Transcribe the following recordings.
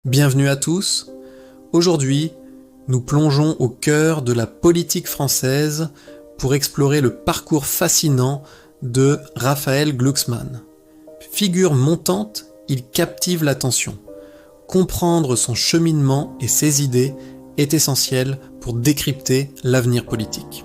Bienvenue à tous. Aujourd'hui, nous plongeons au cœur de la politique française pour explorer le parcours fascinant de Raphaël Glucksmann. Figure montante, il captive l'attention. Comprendre son cheminement et ses idées est essentiel pour décrypter l'avenir politique.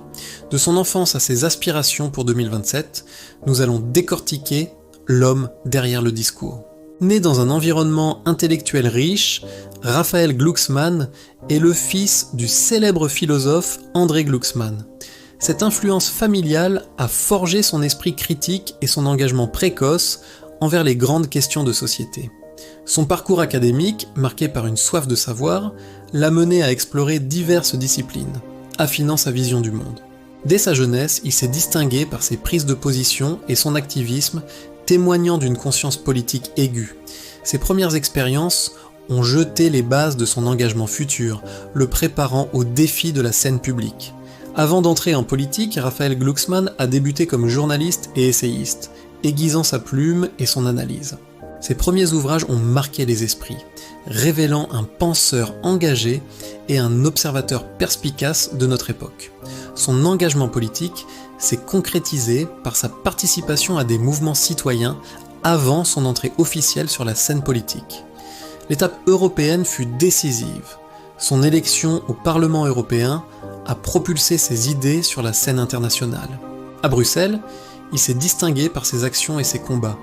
De son enfance à ses aspirations pour 2027, nous allons décortiquer l'homme derrière le discours. Né dans un environnement intellectuel riche, Raphaël Glucksmann est le fils du célèbre philosophe André Glucksmann. Cette influence familiale a forgé son esprit critique et son engagement précoce envers les grandes questions de société. Son parcours académique, marqué par une soif de savoir, l'a mené à explorer diverses disciplines, affinant sa vision du monde. Dès sa jeunesse, il s'est distingué par ses prises de position et son activisme, témoignant d'une conscience politique aiguë. Ses premières expériences ont jeté les bases de son engagement futur, le préparant aux défis de la scène publique. Avant d'entrer en politique, Raphaël Glucksmann a débuté comme journaliste et essayiste, aiguisant sa plume et son analyse. Ses premiers ouvrages ont marqué les esprits, révélant un penseur engagé et un observateur perspicace de notre époque. Son engagement politique s'est concrétisé par sa participation à des mouvements citoyens avant son entrée officielle sur la scène politique. L'étape européenne fut décisive. Son élection au Parlement européen a propulsé ses idées sur la scène internationale. À Bruxelles, il s'est distingué par ses actions et ses combats,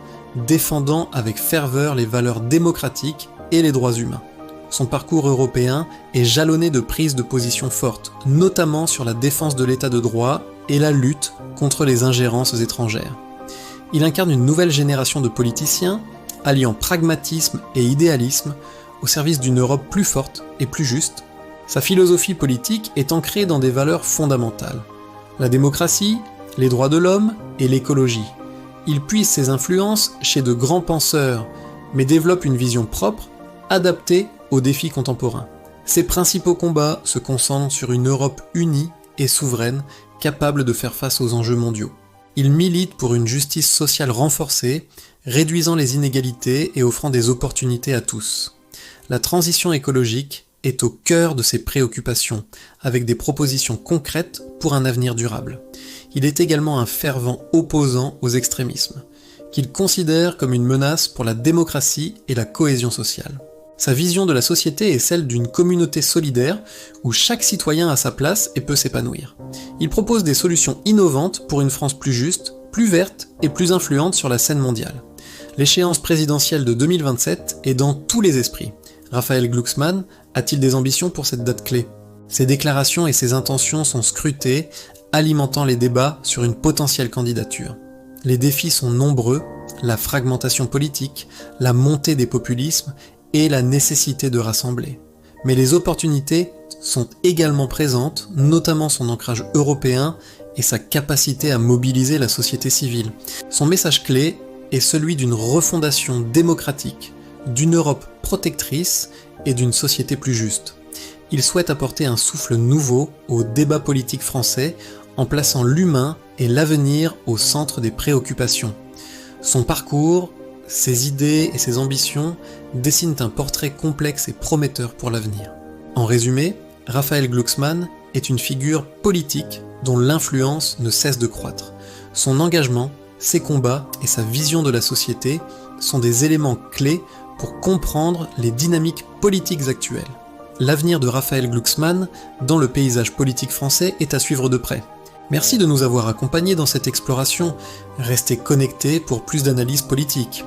défendant avec ferveur les valeurs démocratiques et les droits humains. Son parcours européen est jalonné de prises de position fortes, notamment sur la défense de l'état de droit et la lutte contre les ingérences étrangères. Il incarne une nouvelle génération de politiciens, alliant pragmatisme et idéalisme au service d'une Europe plus forte et plus juste. Sa philosophie politique est ancrée dans des valeurs fondamentales: la démocratie, les droits de l'homme et l'écologie. Il puise ses influences chez de grands penseurs, mais développe une vision propre, adaptée aux défis contemporains. Ses principaux combats se concentrent sur une Europe unie et souveraine, capable de faire face aux enjeux mondiaux. Il milite pour une justice sociale renforcée, réduisant les inégalités et offrant des opportunités à tous. La transition écologique est au cœur de ses préoccupations, avec des propositions concrètes pour un avenir durable. Il est également un fervent opposant aux extrémismes, qu'il considère comme une menace pour la démocratie et la cohésion sociale. Sa vision de la société est celle d'une communauté solidaire où chaque citoyen a sa place et peut s'épanouir. Il propose des solutions innovantes pour une France plus juste, plus verte et plus influente sur la scène mondiale. L'échéance présidentielle de 2027 est dans tous les esprits. Raphaël Glucksmann a-t-il des ambitions pour cette date clé ? Ses déclarations et ses intentions sont scrutées, alimentant les débats sur une potentielle candidature. Les défis sont nombreux, la fragmentation politique, la montée des populismes et la nécessité de rassembler. Mais les opportunités sont également présentes, notamment son ancrage européen et sa capacité à mobiliser la société civile. Son message clé est celui d'une refondation démocratique, d'une Europe protectrice et d'une société plus juste. Il souhaite apporter un souffle nouveau au débat politique français en plaçant l'humain et l'avenir au centre des préoccupations. Son parcours, ses idées et ses ambitions dessinent un portrait complexe et prometteur pour l'avenir. En résumé, Raphaël Glucksmann est une figure politique dont l'influence ne cesse de croître. Son engagement, ses combats et sa vision de la société sont des éléments clés pour comprendre les dynamiques politiques actuelles. L'avenir de Raphaël Glucksmann dans le paysage politique français est à suivre de près. Merci de nous avoir accompagnés dans cette exploration. Restez connectés pour plus d'analyses politiques.